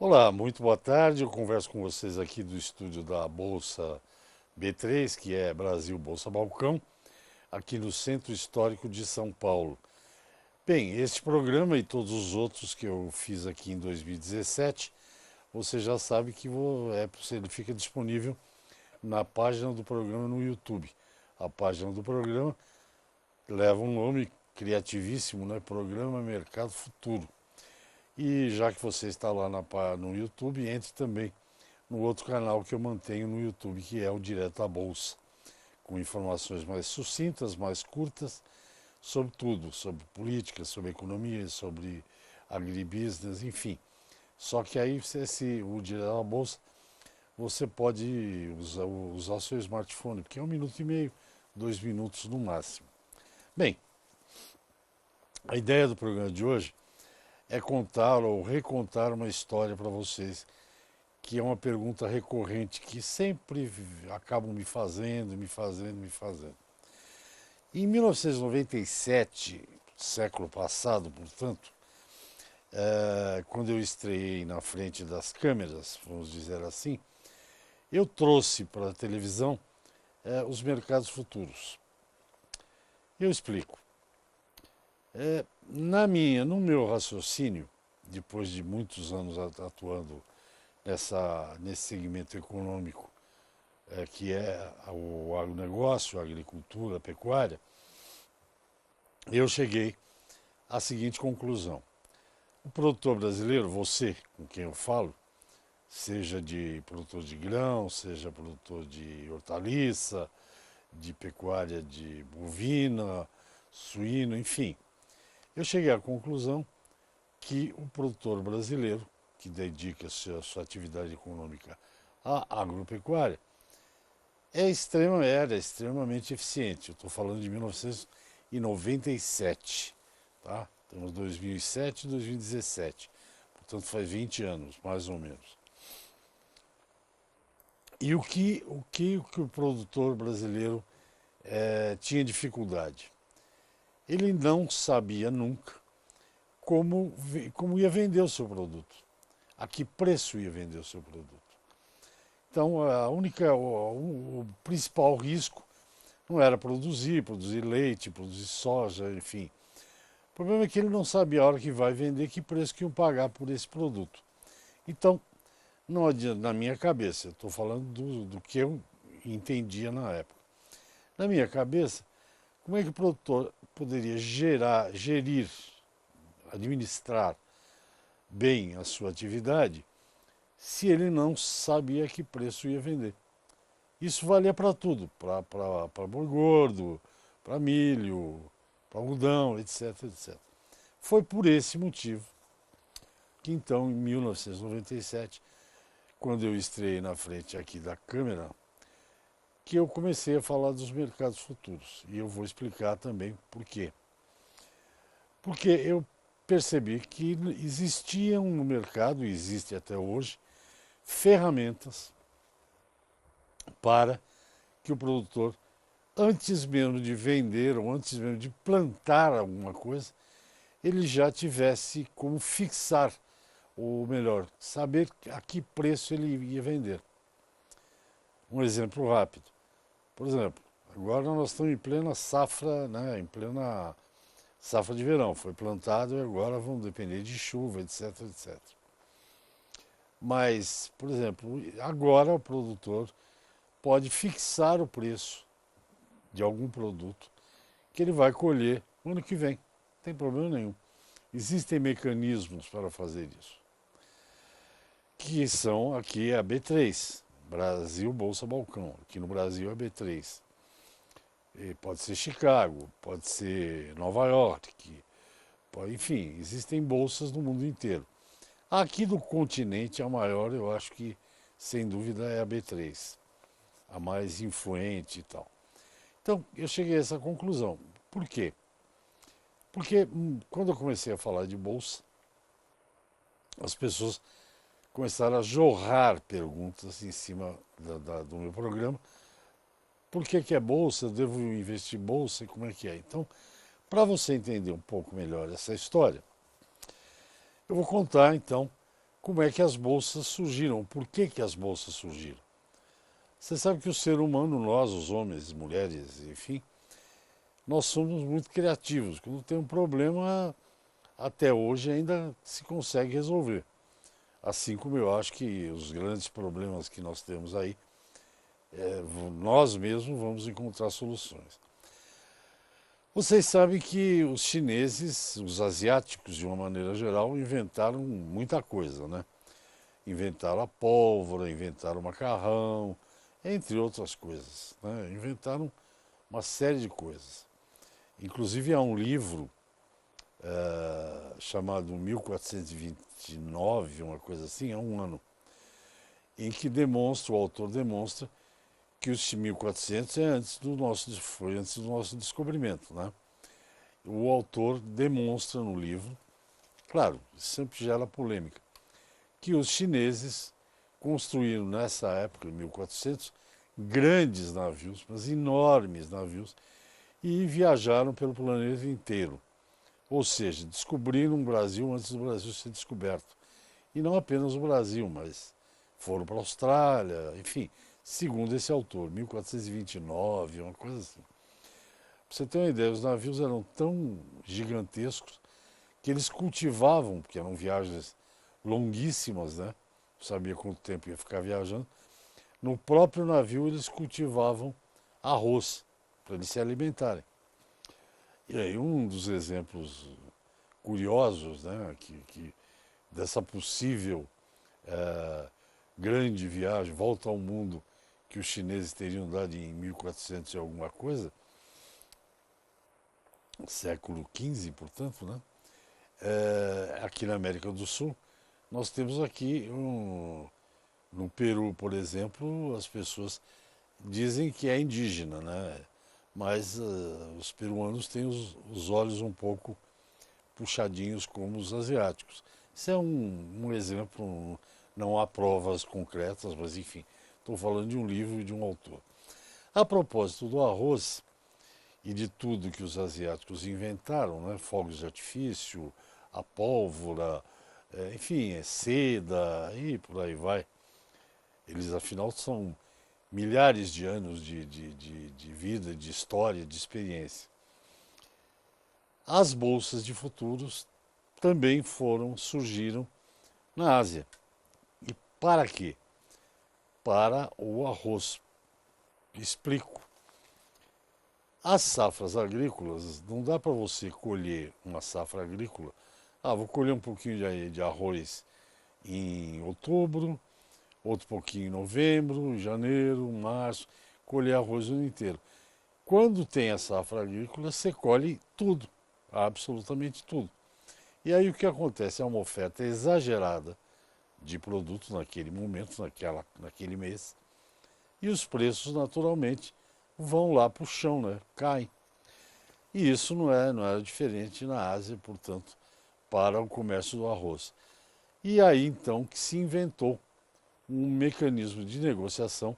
Olá, muito boa tarde. Eu converso com vocês aqui do estúdio da Bolsa B3, que é Brasil Bolsa Balcão, aqui no Centro Histórico de São Paulo. Bem, este programa e todos os outros que eu fiz aqui em 2017, você já sabe que ele fica disponível na página do programa no YouTube. A página do programa leva um nome criativíssimo, né? Programa Mercado Futuro. E já que você está lá no YouTube, entre também no outro canal que eu mantenho no YouTube, que é o Direto à Bolsa, com informações mais sucintas, mais curtas, sobre tudo, sobre política, sobre economia, sobre agribusiness, enfim. Só que aí, o Direto à Bolsa, você pode usar o seu smartphone, porque é 1 minuto e meio, 2 minutos no máximo. Bem, a ideia do programa de hoje é contar ou recontar uma história para vocês, que é uma pergunta recorrente que sempre acabam me fazendo, me fazendo, me fazendo. Em 1997, século passado, portanto, quando eu estreiei na frente das câmeras, vamos dizer assim, eu trouxe para a televisão os mercados futuros. Eu explico. No meu raciocínio, depois de muitos anos atuando nesse segmento econômico, que é o agronegócio, a agricultura, a pecuária, eu cheguei à seguinte conclusão. O produtor brasileiro, você com quem eu falo, seja de produtor de grão, seja produtor de hortaliça, de pecuária de bovina, suíno, enfim, eu cheguei à conclusão que o produtor brasileiro, que dedica sua atividade econômica à agropecuária, era extremamente eficiente. Eu estou falando de 1997, tá? Temos 2007 e 2017, portanto faz 20 anos, mais ou menos. E o produtor brasileiro tinha dificuldade? Ele não sabia nunca como ia vender o seu produto, a que preço ia vender o seu produto. Então, o principal risco não era produzir leite, produzir soja, enfim. O problema é que ele não sabia a hora que vai vender, que preço que iam pagar por esse produto. Então, não adianta, na minha cabeça, eu estou falando do que eu entendia na época. Na minha cabeça, como é que o produtor poderia gerir, administrar bem a sua atividade se ele não sabia que preço ia vender? Isso valia para tudo, para boi gordo, para milho, para algodão, etc, etc. Foi por esse motivo que então, em 1997, quando eu estreiei na frente aqui da câmera, que eu comecei a falar dos mercados futuros. E eu vou explicar também por quê. Porque eu percebi que existiam no mercado, e existe até hoje, ferramentas para que o produtor, antes mesmo de vender ou antes mesmo de plantar alguma coisa, ele já tivesse como fixar, ou melhor, saber a que preço ele ia vender. Um exemplo rápido. Por exemplo, agora nós estamos em plena safra, né, em plena safra de verão. Foi plantado e agora vamos depender de chuva, etc, etc. Mas, por exemplo, agora o produtor pode fixar o preço de algum produto que ele vai colher no ano que vem. Não tem problema nenhum. Existem mecanismos para fazer isso, que são aqui a B3, Brasil Bolsa Balcão. Aqui no Brasil é B3. E pode ser Chicago, pode ser Nova York, enfim, existem bolsas no mundo inteiro. Aqui do continente, a maior, eu acho que, sem dúvida, é a B3, a mais influente e tal. Então, eu cheguei a essa conclusão. Por quê? Porque quando eu comecei a falar de bolsa, as pessoas começaram a jorrar perguntas em cima do meu programa. Por que é bolsa? Eu devo investir em bolsa? E como é que é? Então, para você entender um pouco melhor essa história, eu vou contar então como é que as bolsas surgiram, por que que as bolsas surgiram. Você sabe que o ser humano, nós, os homens, mulheres, enfim, nós somos muito criativos. Quando tem um problema, até hoje ainda se consegue resolver. Assim como eu acho que os grandes problemas que nós temos aí, nós mesmos vamos encontrar soluções. Vocês sabem que os chineses, os asiáticos de uma maneira geral, inventaram muita coisa, né? Inventaram a pólvora, inventaram o macarrão, entre outras coisas, né? Inventaram uma série de coisas. Inclusive há um livro chamado 1429, uma coisa assim, há um ano, em que demonstra, o autor demonstra que os 1400 foi antes do nosso descobrimento, né? O autor demonstra no livro, claro, sempre gera polêmica, que os chineses construíram nessa época, em 1400, grandes navios, mas enormes navios, e viajaram pelo planeta inteiro. Ou seja, descobriram o Brasil antes do Brasil ser descoberto. E não apenas o Brasil, mas foram para a Austrália, enfim, segundo esse autor, 1429, uma coisa assim. Pra você ter uma ideia, os navios eram tão gigantescos que eles cultivavam, porque eram viagens longuíssimas, né? Não sabia quanto tempo ia ficar viajando. No próprio navio eles cultivavam arroz para eles se alimentarem. E aí um dos exemplos curiosos, né, dessa possível grande viagem, volta ao mundo que os chineses teriam dado em 1400 e alguma coisa, século XV, portanto, né? Aqui na América do Sul, nós temos aqui, no Peru, por exemplo, as pessoas dizem que é indígena, né? Mas os peruanos têm os olhos um pouco puxadinhos como os asiáticos. Isso é um exemplo, não há provas concretas, mas enfim, estou falando de um livro e de um autor. A propósito do arroz e de tudo que os asiáticos inventaram, né? Fogos de artifício, a pólvora, enfim, seda e por aí vai. Eles afinal são milhares de anos de vida, de história, de experiência. As bolsas de futuros também surgiram na Ásia. E para quê? Para o arroz. Explico. As safras agrícolas, não dá para você colher uma safra agrícola. Vou colher um pouquinho de arroz em outubro, outro pouquinho em novembro, janeiro, março, colher arroz o ano inteiro. Quando tem a safra agrícola, você colhe tudo, absolutamente tudo. E aí o que acontece? É uma oferta exagerada de produtos naquele momento, naquele mês, e os preços naturalmente vão lá para o chão, né? Caem. E isso não era diferente na Ásia, portanto, para o comércio do arroz. E aí então que se inventou um mecanismo de negociação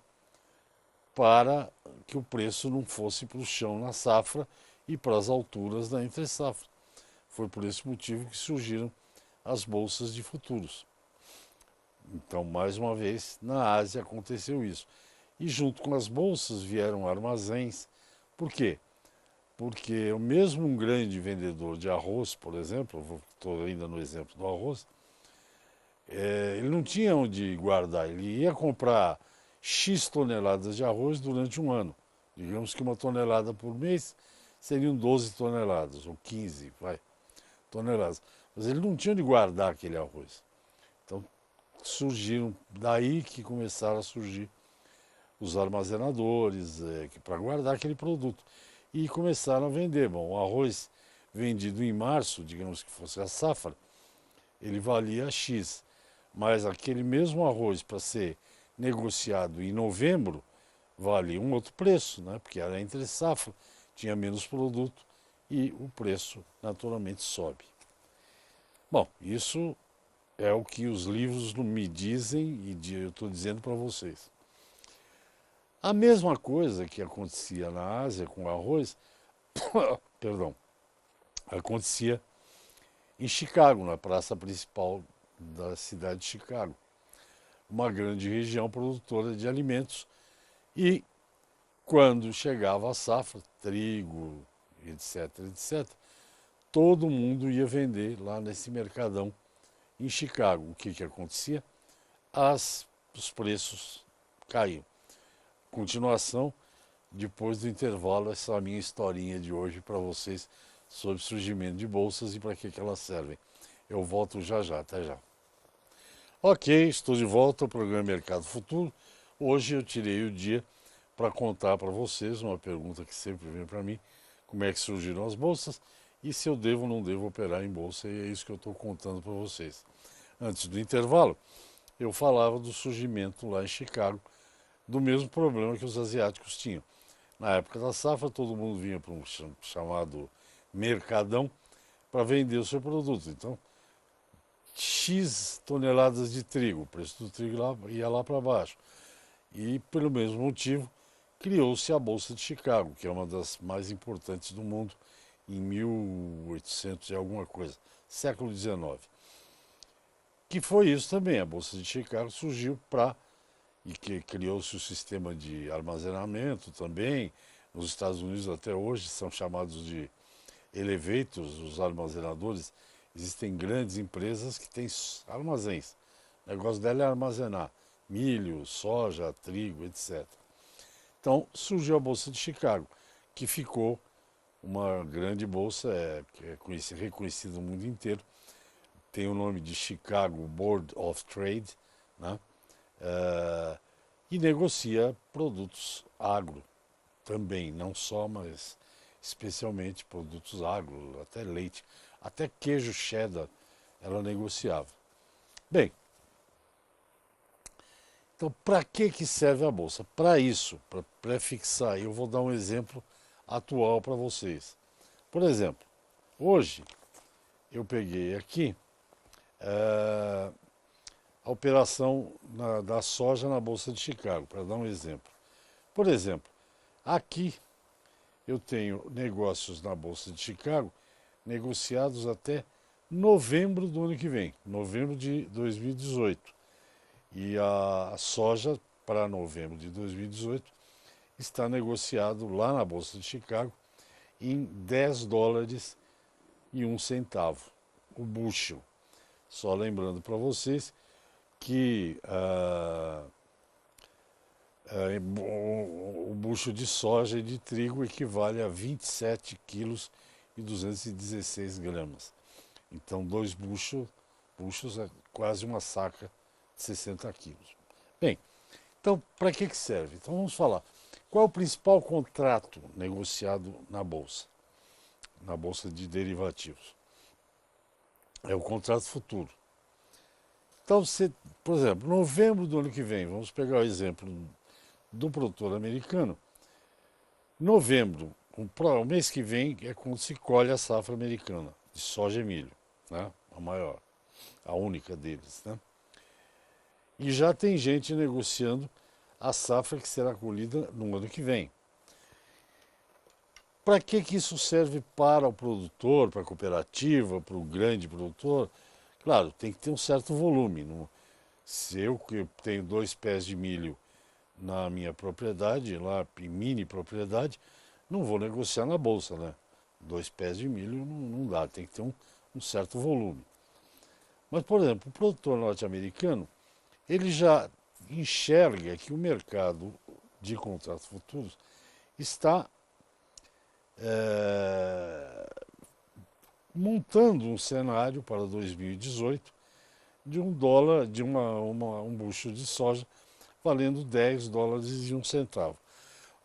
para que o preço não fosse para o chão na safra e para as alturas da entre-safra. Foi por esse motivo que surgiram as bolsas de futuros. Então, mais uma vez, na Ásia aconteceu isso. E junto com as bolsas vieram armazéns. Por quê? Porque mesmo um grande vendedor de arroz, por exemplo, estou ainda no exemplo do arroz, ele não tinha onde guardar. Ele ia comprar X toneladas de arroz durante um ano. Digamos que uma tonelada por mês seriam 12 toneladas, ou 15, toneladas. Mas ele não tinha onde guardar aquele arroz. Então surgiram, daí que começaram a surgir os armazenadores para guardar aquele produto. E começaram a vender. Bom, o arroz vendido em março, digamos que fosse a safra, ele valia X. Mas aquele mesmo arroz para ser negociado em novembro valia um outro preço, né? Porque era entre safra, tinha menos produto e o preço naturalmente sobe. Bom, isso é o que os livros me dizem e eu estou dizendo para vocês. A mesma coisa que acontecia na Ásia com o arroz, perdão, acontecia em Chicago, na praça principal da cidade de Chicago, uma grande região produtora de alimentos. E quando chegava a safra, trigo, etc, etc, todo mundo ia vender lá nesse mercadão em Chicago. O que acontecia? Os preços caíam. Continuação, depois do intervalo, essa é a minha historinha de hoje para vocês sobre o surgimento de bolsas e para que elas servem. Eu volto já já, até já. Ok, estou de volta ao programa Mercado Futuro. Hoje eu tirei o dia para contar para vocês uma pergunta que sempre vem para mim: como é que surgiram as bolsas e se eu devo ou não devo operar em bolsa, e é isso que eu estou contando para vocês. Antes do intervalo, eu falava do surgimento lá em Chicago do mesmo problema que os asiáticos tinham. Na época da safra, todo mundo vinha para um chamado mercadão para vender o seu produto. Então, X toneladas de trigo, o preço do trigo ia lá para baixo. E, pelo mesmo motivo, criou-se a Bolsa de Chicago, que é uma das mais importantes do mundo, em 1800 e alguma coisa, século XIX. Que foi isso também, a Bolsa de Chicago surgiu e que criou-se o sistema de armazenamento também. Nos Estados Unidos até hoje são chamados de elevators, os armazenadores. Existem grandes empresas que têm armazéns. O negócio dela é armazenar milho, soja, trigo, etc. Então surgiu a Bolsa de Chicago, que ficou uma grande bolsa, que é reconhecida no mundo inteiro. Tem o nome de Chicago Board of Trade, né? E negocia produtos agro também, não só, mas especialmente produtos agro, até leite, até queijo cheddar ela negociava. Bem, então para que serve a bolsa? Para isso, para prefixar, eu vou dar um exemplo atual para vocês. Por exemplo, hoje eu peguei aqui a operação da soja na Bolsa de Chicago, para dar um exemplo. Por exemplo, aqui eu tenho negócios na Bolsa de Chicago negociados até novembro do ano que vem, novembro de 2018. E a soja para novembro de 2018 está negociado lá na Bolsa de Chicago em 10 dólares e 1 centavo o bushel. Só lembrando para vocês que o bucho de soja e de trigo equivale a 27 quilos e 216 gramas. Então, buchos é quase uma saca de 60 quilos. Bem, então, para que serve? Então, vamos falar. Qual é o principal contrato negociado na Bolsa de derivativos? É o contrato futuro. Então, por exemplo, novembro do ano que vem, vamos pegar o exemplo do produtor americano. Novembro, o mês que vem, é quando se colhe a safra americana de soja e milho, né? A maior, a única deles, né? E já tem gente negociando a safra que será colhida no ano que vem. Para que isso serve para o produtor, para a cooperativa, para o grande produtor? Claro, tem que ter um certo volume. Se eu tenho 2 pés de milho na minha propriedade, lá em mini propriedade, não vou negociar na bolsa, né? 2 pés de milho não dá, tem que ter um certo volume. Mas, por exemplo, o produtor norte-americano, ele já enxerga que o mercado de contratos futuros está montando um cenário para 2018 de um bucho de soja valendo 10 dólares e 1 centavo.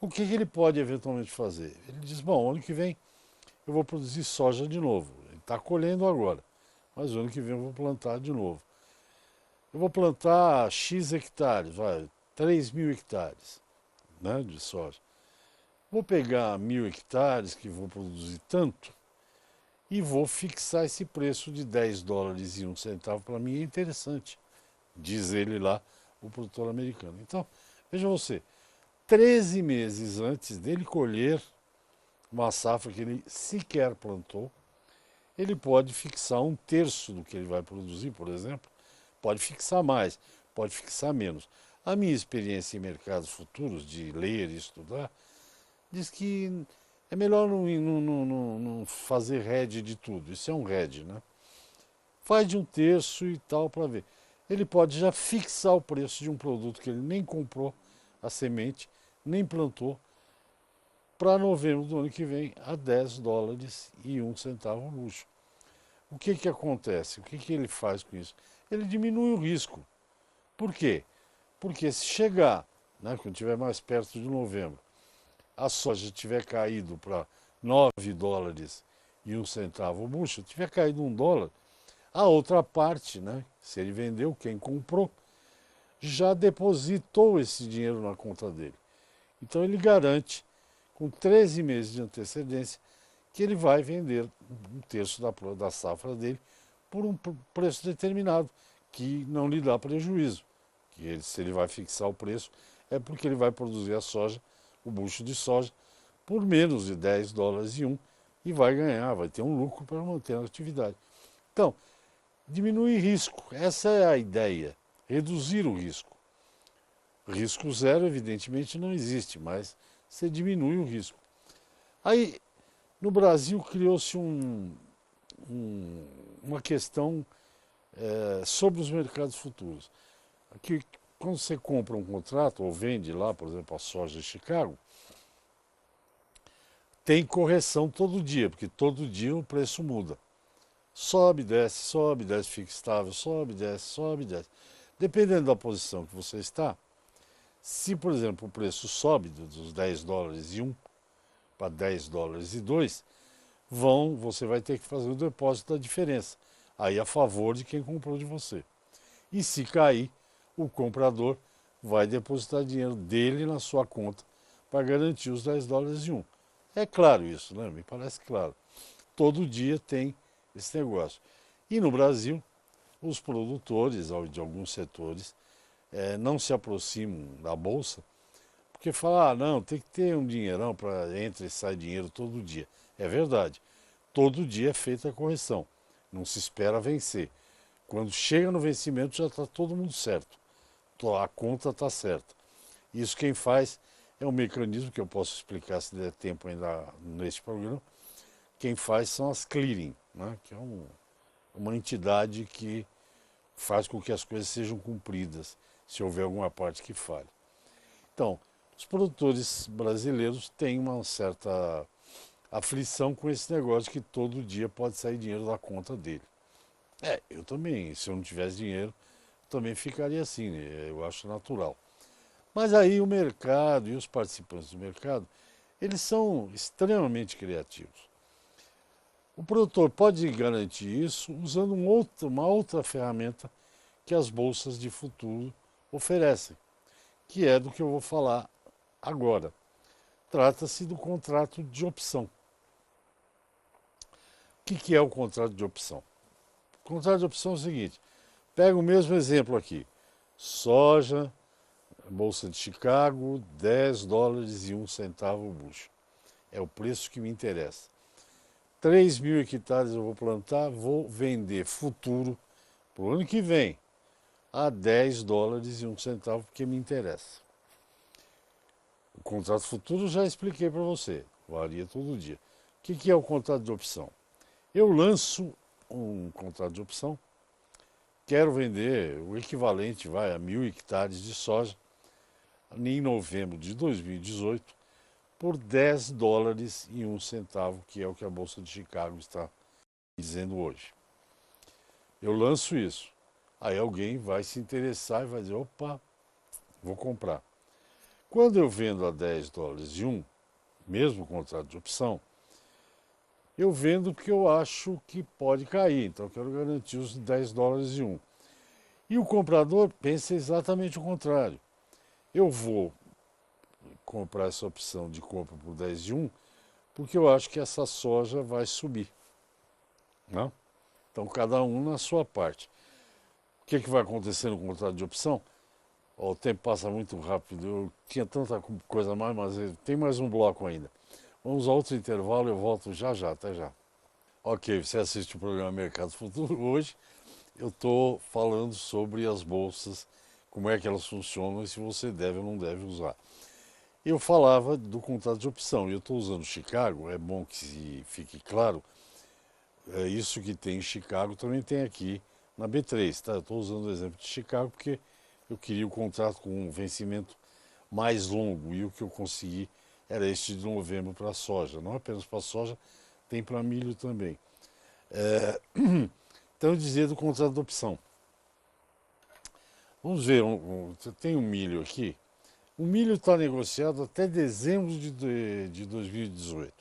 O que ele pode eventualmente fazer? Ele diz, bom, ano que vem eu vou produzir soja de novo. Ele está colhendo agora, mas ano que vem eu vou plantar de novo. Eu vou plantar X hectares, 3.000 hectares, né, de soja. Vou pegar 1.000 hectares que vou produzir tanto e vou fixar esse preço de 10 dólares e 1 centavo. Para mim é interessante, diz ele lá, o produtor americano. Então, veja você, 13 meses antes dele colher uma safra que ele sequer plantou, ele pode fixar 1/3 do que ele vai produzir, por exemplo, Pode fixar mais, pode fixar menos. A minha experiência em mercados futuros, de ler e estudar, diz que é melhor não fazer hedge de tudo. Isso é um hedge, né? Faz de um terço e tal para ver. Ele pode já fixar o preço de um produto que ele nem comprou a semente, nem plantou, para novembro do ano que vem a 10 dólares e um centavo o bushel. O que que acontece? O que que ele faz com isso? Ele diminui o risco. Por quê? Porque se chegar, né, quando estiver mais perto de novembro, a soja tiver caído para 9 dólares e um centavo o bushel, tiver caído um dólar, a outra parte, né, se ele vendeu, quem comprou, já depositou esse dinheiro na conta dele. Então ele garante, com 13 meses de antecedência, que ele vai vender um terço da safra dele por um preço determinado, que não lhe dá prejuízo. Que ele, se ele vai fixar o preço, é porque ele vai produzir a soja, o bucho de soja, por menos de 10 dólares e um, e vai ganhar, vai ter um lucro para manter a atividade. Então, diminuir risco, essa é a ideia, reduzir o risco. Risco zero, evidentemente, não existe, mas você diminui o risco. Aí, no Brasil, criou-se uma questão sobre os mercados futuros. Aqui, quando você compra um contrato ou vende lá, por exemplo, a soja de Chicago, tem correção todo dia, porque todo dia o preço muda. Sobe, desce, fica estável, sobe, desce. Dependendo da posição que você está, se, por exemplo, o preço sobe dos 10 dólares e um para 10 dólares e 2, você vai ter que fazer o depósito da diferença. Aí a favor de quem comprou de você. E se cair, o comprador vai depositar dinheiro dele na sua conta para garantir os 10 dólares e um. É claro isso, né? Me parece claro. Todo dia tem esse negócio. E no Brasil, os produtores de alguns setores não se aproximam da Bolsa, porque falam, não, tem que ter um dinheirão para entra e sai dinheiro todo dia. É verdade. Todo dia é feita a correção. Não se espera vencer. Quando chega no vencimento já está todo mundo certo. A conta está certa. Isso quem faz é um mecanismo que eu posso explicar se der tempo ainda neste programa. Quem faz são as clearing, né? Que é uma entidade que faz com que as coisas sejam cumpridas, se houver alguma parte que falhe. Então, os produtores brasileiros têm uma certa aflição com esse negócio que todo dia pode sair dinheiro da conta dele. Eu também, se eu não tivesse dinheiro, também ficaria assim, né? Eu acho natural. Mas aí o mercado e os participantes do mercado, eles são extremamente criativos. O produtor pode garantir isso usando uma outra ferramenta que as bolsas de futuro oferecem, que é do que eu vou falar agora. Trata-se do contrato de opção. O que é o contrato de opção? O contrato de opção é o seguinte: pega o mesmo exemplo aqui. Soja, Bolsa de Chicago, 10 dólares e um centavo o bushel. É o preço que me interessa. 3 mil hectares eu vou plantar, vou vender futuro para o ano que vem a 10 dólares e um centavo, porque me interessa. O contrato futuro eu já expliquei para você, varia todo dia. O que é o contrato de opção? Eu lanço um contrato de opção, quero vender o equivalente a 1.000 hectares de soja em novembro de 2018 por 10 dólares e um centavo, que é o que a Bolsa de Chicago está dizendo hoje. Eu lanço isso. Aí alguém vai se interessar e vai dizer, opa, vou comprar. Quando eu vendo a 10 dólares e um, mesmo contrato de opção, eu vendo porque eu acho que pode cair, então eu quero garantir os 10 dólares e um. E o comprador pensa exatamente o contrário. Eu vou comprar essa opção de compra por 10 e um porque eu acho que essa soja vai subir. Né? Então cada um na sua parte. O que vai acontecer no contrato de opção? O tempo passa muito rápido, eu tinha tanta coisa a mais, mas tem mais um bloco ainda. Vamos a outro intervalo, eu volto já, até já. Ok, você assiste o programa Mercado Futuro hoje. eu estou falando sobre as bolsas, como é que elas funcionam e se você deve ou não deve usar. Eu falava do contrato de opção e eu estou usando Chicago, é bom que fique claro, isso que tem em Chicago também tem aqui na B3, tá? Eu estou usando o exemplo de Chicago porque eu queria o contrato com um vencimento mais longo e o que eu consegui era este de novembro para a soja, não apenas para a soja, tem para milho também. É, então eu dizia do contrato de opção. Vamos ver, tem um milho aqui. O milho está negociado até dezembro de 2018.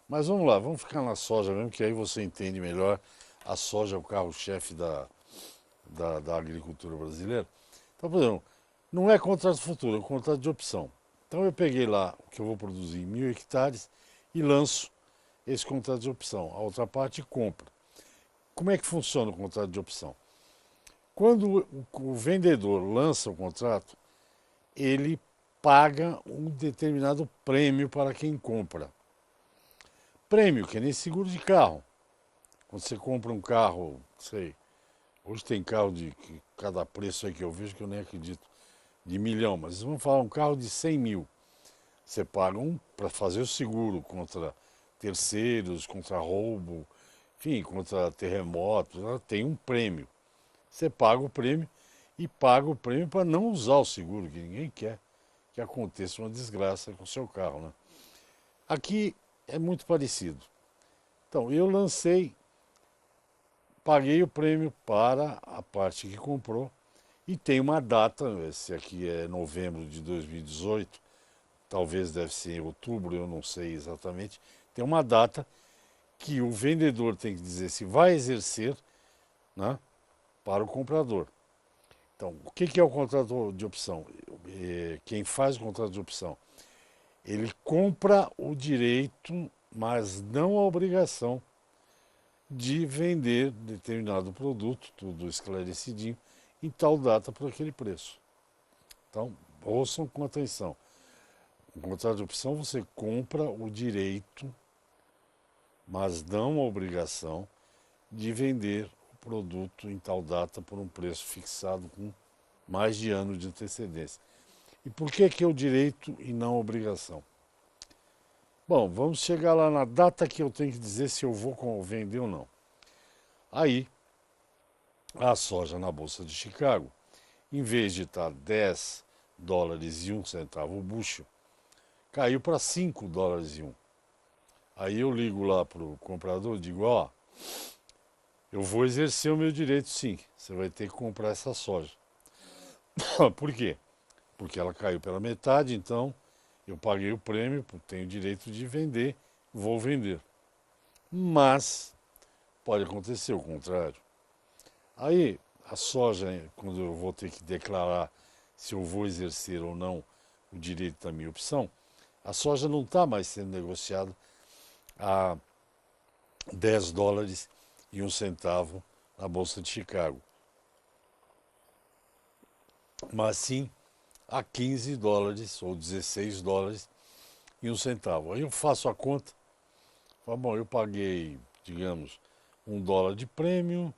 Mas vamos lá, vamos ficar na soja mesmo, que aí você entende melhor. A soja é o carro-chefe da agricultura brasileira. Então, por exemplo, não é contrato futuro, é contrato de opção. Então eu peguei lá o que eu vou produzir em 1.000 hectares e lanço esse contrato de opção. A outra parte compra. Como é que funciona o contrato de opção? Quando o vendedor lança o contrato, ele paga um determinado prêmio para quem compra. Prêmio, que é nem seguro de carro. Quando você compra um carro, sei, hoje tem carro de cada preço aí que eu vejo que eu nem acredito, de milhão, mas vamos falar um carro de 100 mil. Você paga um para fazer o seguro contra terceiros, contra roubo, enfim, contra terremotos, tem um prêmio. Você paga o prêmio e paga o prêmio para não usar o seguro, que ninguém quer que aconteça uma desgraça com o seu carro, né? Aqui é muito parecido. Então, eu lancei, paguei o prêmio para a parte que comprou e tem uma data, esse aqui é novembro de 2018, talvez deve ser em outubro, eu não sei exatamente, tem uma data que o vendedor tem que dizer se vai exercer, né, para o comprador. Então, o que é o contrato de opção? Quem faz o contrato de opção? Ele compra o direito, mas não a obrigação de vender determinado produto, tudo esclarecidinho, em tal data por aquele preço. Então, ouçam com atenção. No contrato de opção, você compra o direito, mas não a obrigação, de vender o produto em tal data por um preço fixado com mais de ano de antecedência. E por que é o direito e não a obrigação? Bom, vamos chegar lá na data que eu tenho que dizer se eu vou vender ou não. Aí, a soja na Bolsa de Chicago, em vez de estar 10 dólares e 1 centavo o bushel, caiu para 5 dólares e 1. Aí eu ligo lá para o comprador e digo, ó, eu vou exercer o meu direito sim, você vai ter que comprar essa soja. Por quê? Porque ela caiu pela metade, então eu paguei o prêmio, tenho o direito de vender, vou vender. Mas pode acontecer o contrário. Aí a soja, quando eu vou ter que declarar se eu vou exercer ou não o direito da minha opção, a soja não está mais sendo negociada a 10 dólares e 1 centavo na Bolsa de Chicago, mas sim a 15 dólares ou 16 dólares e 1 centavo. Aí eu faço a conta, falo, bom, eu paguei, digamos, 1 dólar de prêmio,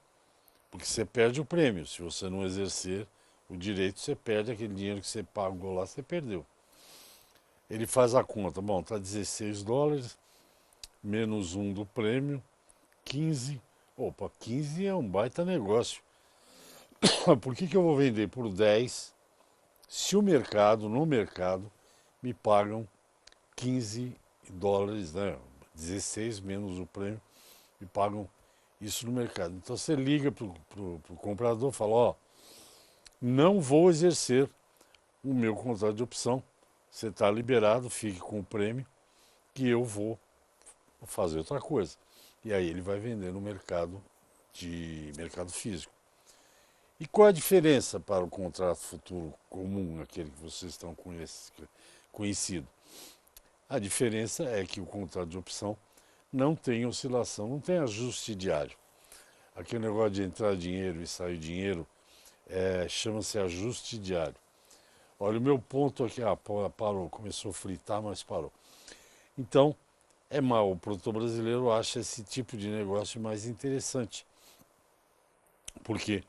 porque você perde o prêmio. Se você não exercer o direito, você perde aquele dinheiro que você pagou lá, você perdeu. Ele faz a conta, bom, tá 16 dólares, menos 1 do prêmio, 15. Opa, 15 é um baita negócio. Por que eu vou vender por 10 se no mercado, me pagam 15 dólares, né? 16 menos o prêmio, me pagam isso no mercado. Então você liga para o comprador e fala, ó, não vou exercer o meu contrato de opção, você está liberado, fique com o prêmio, que eu vou fazer outra coisa. E aí ele vai vender no mercado físico. E qual a diferença para o contrato futuro comum, aquele que vocês estão conhecido? A diferença é que o contrato de opção não tem oscilação, não tem ajuste diário. Aquele negócio de entrar dinheiro e sair dinheiro chama-se ajuste diário. Olha, o meu ponto aqui, parou, começou a fritar, mas parou. Então, o produtor brasileiro acha esse tipo de negócio mais interessante. porque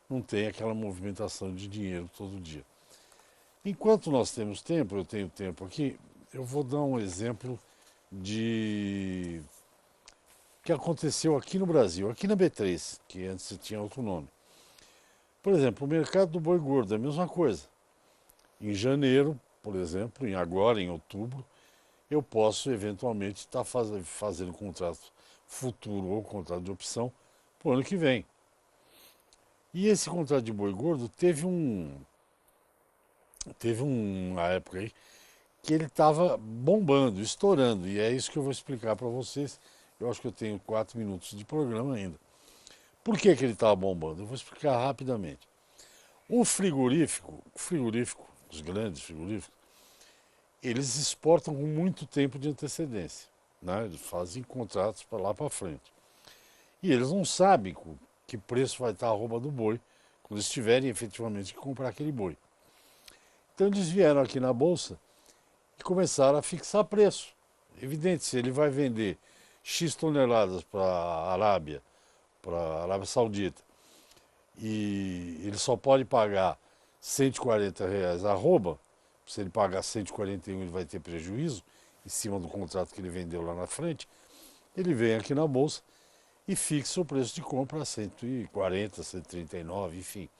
não tem aquela movimentação de dinheiro todo dia. Enquanto nós temos tempo, eu tenho tempo aqui, eu vou dar um exemplo de que aconteceu aqui no Brasil, aqui na B3, que antes tinha outro nome. Por exemplo, o mercado do boi gordo é a mesma coisa. Em janeiro, por exemplo, agora em outubro, eu posso eventualmente estar fazendo contrato futuro ou contrato de opção para o ano que vem. E esse contrato de boi gordo teve uma época aí que ele estava bombando, estourando, e é isso que eu vou explicar para vocês. Eu acho que eu tenho 4 minutos de programa ainda. Por que ele estava bombando? Eu vou explicar rapidamente. O frigorífico, os grandes frigoríficos, eles exportam com muito tempo de antecedência, né? Eles fazem contratos para lá para frente. E eles não sabem que preço vai estar a arroba do boi quando eles tiverem efetivamente que comprar aquele boi. Então eles vieram aqui na bolsa e começaram a fixar preço. Evidente, se ele vai vender X toneladas para a Arábia Saudita, e ele só pode pagar R$ 140 arroba, se ele pagar 141 ele vai ter prejuízo em cima do contrato que ele vendeu lá na frente, ele vem aqui na bolsa e fixa o preço de compra a 140, 139, enfim,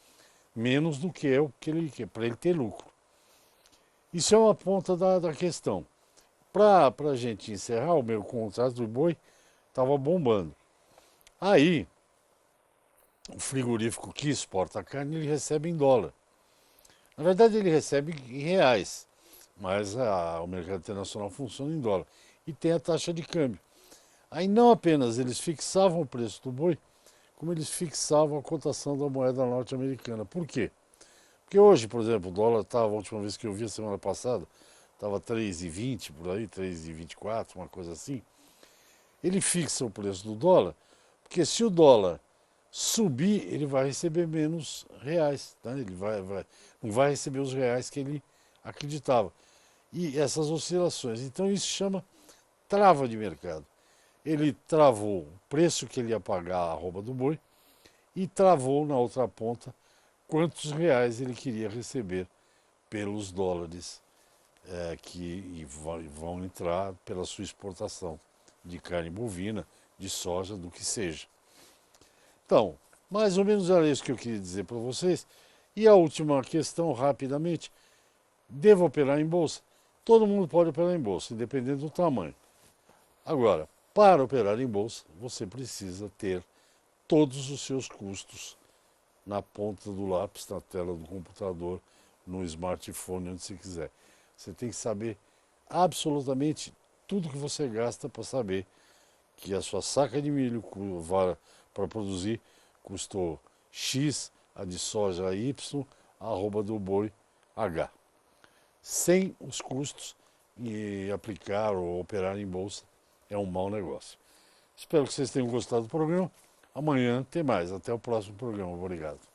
menos do que é o que ele quer, para ele ter lucro. Isso é uma ponta da questão. Para a gente encerrar, o meu contrato do boi estava bombando. Aí, o frigorífico que exporta a carne, ele recebe em dólar. Na verdade, ele recebe em reais, mas o mercado internacional funciona em dólar. E tem a taxa de câmbio. Aí não apenas eles fixavam o preço do boi, como eles fixavam a cotação da moeda norte-americana. Por quê? Porque hoje, por exemplo, o dólar estava, a última vez que eu vi, a semana passada, estava 3,20 por aí, 3,24, uma coisa assim. Ele fixa o preço do dólar, porque se o dólar subir, ele vai receber menos reais, tá? Ele não vai receber os reais que ele acreditava. E essas oscilações. Então isso chama trava de mercado. Ele travou o preço que ele ia pagar a arroba do boi e travou na outra ponta quantos reais ele queria receber pelos dólares que vão entrar pela sua exportação de carne bovina, de soja, do que seja. Então, mais ou menos era isso que eu queria dizer para vocês. E a última questão, rapidamente: devo operar em bolsa? Todo mundo pode operar em bolsa, independente do tamanho. Agora, para operar em bolsa, você precisa ter todos os seus custos na ponta do lápis, na tela do computador, no smartphone, onde você quiser. Você tem que saber absolutamente tudo que você gasta para saber que a sua saca de milho para produzir custou X, a de soja Y, a arroba do boi H. Sem os custos, e aplicar ou operar em bolsa é um mau negócio. Espero que vocês tenham gostado do programa. Amanhã tem mais. Até o próximo programa. Obrigado.